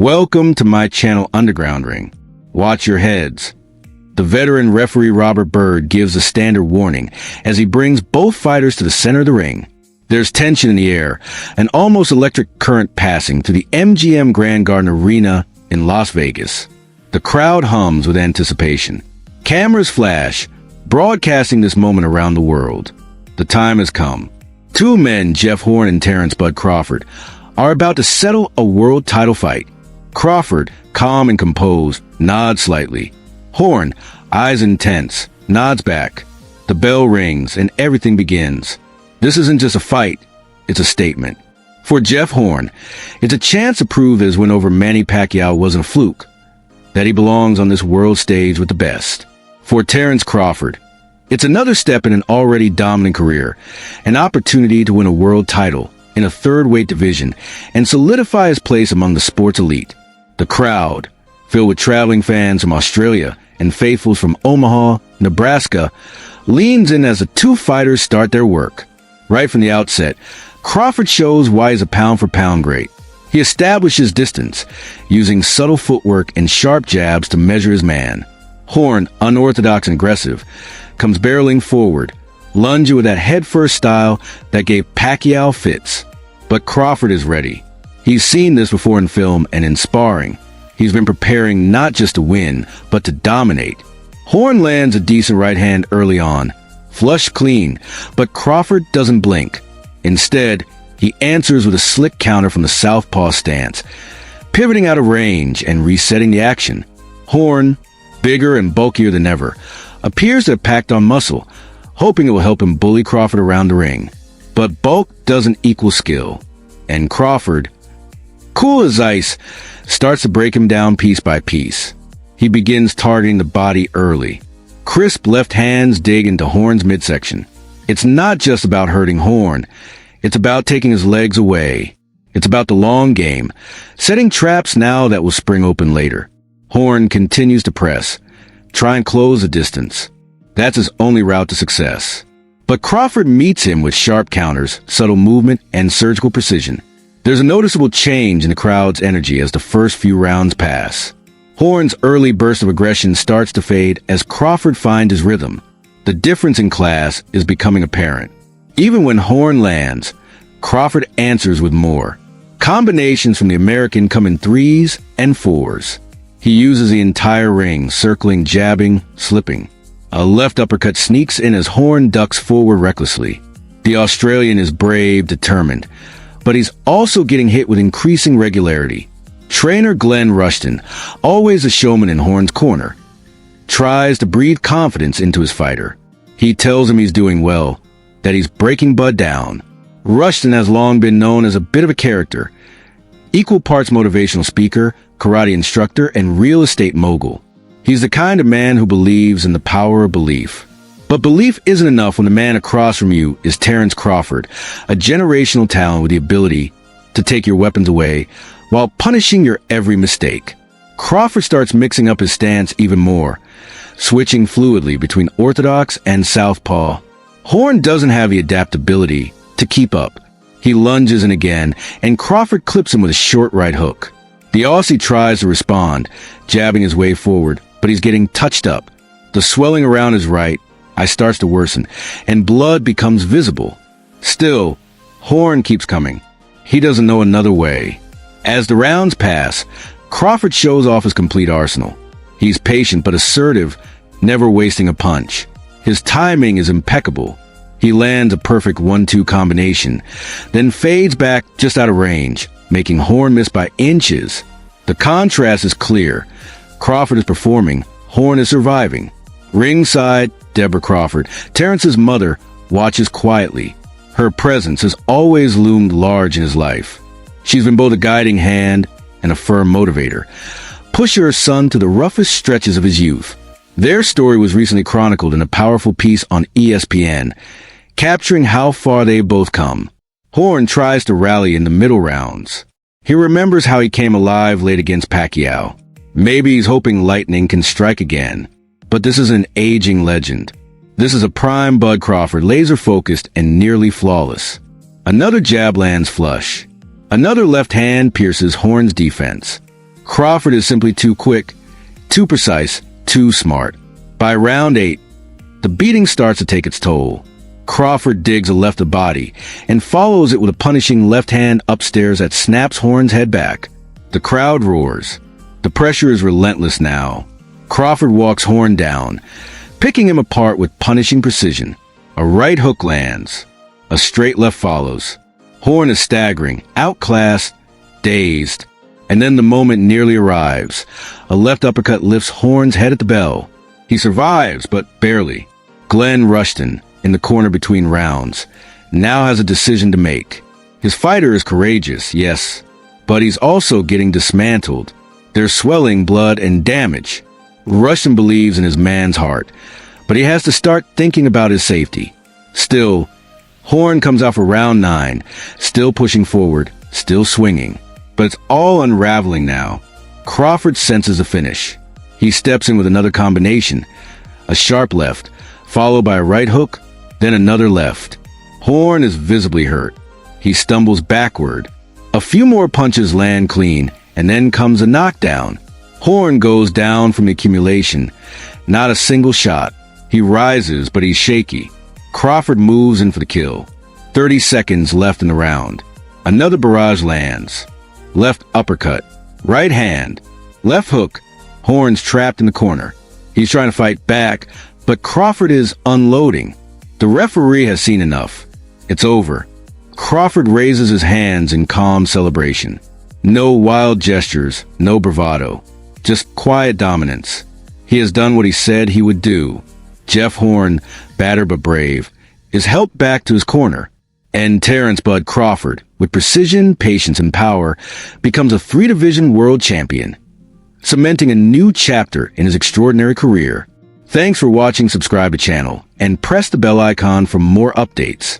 Welcome to my channel Underground Ring. Watch your heads. The veteran referee Robert Byrd gives a standard warning as he brings both fighters to the center of the ring. There's tension in the air, an almost electric current passing through the MGM Grand Garden Arena in Las Vegas. The crowd hums with anticipation. Cameras flash, broadcasting this moment around the world. The time has come. Two men, Jeff Horn and Terrence "Bud" Crawford, are about to settle a world title fight. Crawford, calm and composed, nods slightly. Horn, eyes intense, nods back. The bell rings and everything begins. This isn't just a fight, it's a statement. For Jeff Horn, it's a chance to prove his win over Manny Pacquiao wasn't a fluke, that he belongs on this world stage with the best. For Terrence Crawford, it's another step in an already dominant career, an opportunity to win a world title in a third-weight division and solidify his place among the sport's elite. The crowd, filled with traveling fans from Australia and faithfuls from Omaha, Nebraska, leans in as the two fighters start their work. Right from the outset, Crawford shows why he's a pound-for-pound great. He establishes distance, using subtle footwork and sharp jabs to measure his man. Horn, unorthodox and aggressive, comes barreling forward, lunging with that head-first style that gave Pacquiao fits. But Crawford is ready. He's seen this before in film and in sparring. He's been preparing not just to win, but to dominate. Horn lands a decent right hand early on, flush clean, but Crawford doesn't blink. Instead, he answers with a slick counter from the southpaw stance, pivoting out of range and resetting the action. Horn, bigger and bulkier than ever, appears to have packed on muscle, hoping it will help him bully Crawford around the ring. But bulk doesn't equal skill, and Crawford, cool as ice, starts to break him down piece by piece. He begins targeting the body early. Crisp left hands dig into Horn's midsection. It's not just about hurting Horn. It's about taking his legs away. It's about the long game, setting traps now that will spring open later. Horn continues to press, try and close the distance. That's his only route to success. But Crawford meets him with sharp counters, subtle movement, and surgical precision. There's a noticeable change in the crowd's energy as the first few rounds pass. Horn's early burst of aggression starts to fade as Crawford finds his rhythm. The difference in class is becoming apparent. Even when Horn lands, Crawford answers with more. Combinations from the American come in threes and fours. He uses the entire ring, circling, jabbing, slipping. A left uppercut sneaks in as Horn ducks forward recklessly. The Australian is brave, determined, but he's also getting hit with increasing regularity. Trainer Glenn Rushton, always a showman in Horn's corner, tries to breathe confidence into his fighter. He tells him he's doing well, that he's breaking Bud down. Rushton has long been known as a bit of a character, equal parts motivational speaker, karate instructor, and real estate mogul. He's the kind of man who believes in the power of belief. But belief isn't enough when the man across from you is Terrence Crawford, a generational talent with the ability to take your weapons away while punishing your every mistake. Crawford starts mixing up his stance even more, switching fluidly between orthodox and southpaw. Horn doesn't have the adaptability to keep up. He lunges in again, and Crawford clips him with a short right hook. The Aussie tries to respond, jabbing his way forward, but he's getting touched up. The swelling around his right eye starts to worsen, and blood becomes visible. Still, Horn keeps coming. He doesn't know another way. As the rounds pass, Crawford shows off his complete arsenal. He's patient but assertive, never wasting a punch. His timing is impeccable. He lands a perfect 1-2 combination, then fades back just out of range, making Horn miss by inches. The contrast is clear. Crawford is performing, Horn is surviving. Ringside, Deborah Crawford, Terrence's mother, watches quietly. Her presence has always loomed large in his life. She's been both a guiding hand and a firm motivator, pushing her son to the roughest stretches of his youth. Their story was recently chronicled in a powerful piece on ESPN, capturing how far they both come. Horn tries to rally in the middle rounds. He remembers how he came alive late against Pacquiao. Maybe he's hoping lightning can strike again. But this is an aging legend. This is a prime Bud Crawford, laser-focused and nearly flawless. Another jab lands flush. Another left hand pierces Horn's defense. Crawford is simply too quick, too precise, too smart. By round 8, the beating starts to take its toll. Crawford digs a left body and follows it with a punishing left hand upstairs that snaps Horn's head back. The crowd roars. The pressure is relentless now. Crawford walks Horn down, picking him apart with punishing precision. A right hook lands. A straight left follows. Horn is staggering, outclassed, dazed. And then the moment nearly arrives. A left uppercut lifts Horn's head at the bell. He survives, but barely. Glenn Rushton, in the corner between rounds, now has a decision to make. His fighter is courageous, yes, but he's also getting dismantled. There's swelling, blood, and damage. Rushton believes in his man's heart, but he has to start thinking about his safety. Still, Horn comes out for round 9, still pushing forward, still swinging. But it's all unraveling now. Crawford senses a finish. He steps in with another combination, a sharp left, followed by a right hook, then another left. Horn is visibly hurt. He stumbles backward. A few more punches land clean, and then comes a knockdown. Horn goes down from the accumulation. Not a single shot. He rises, but he's shaky. Crawford moves in for the kill. 30 seconds left in the round. Another barrage lands. Left uppercut. Right hand. Left hook. Horn's trapped in the corner. He's trying to fight back, but Crawford is unloading. The referee has seen enough. It's over. Crawford raises his hands in calm celebration. No wild gestures, no bravado. Just quiet dominance. He has done what he said he would do. Jeff Horn, battered but brave, is helped back to his corner. And Terrence Bud Crawford, with precision, patience, and power, becomes a 3-division world champion, cementing a new chapter in his extraordinary career. Thanks for watching. Subscribe to the channel and press the bell icon for more updates.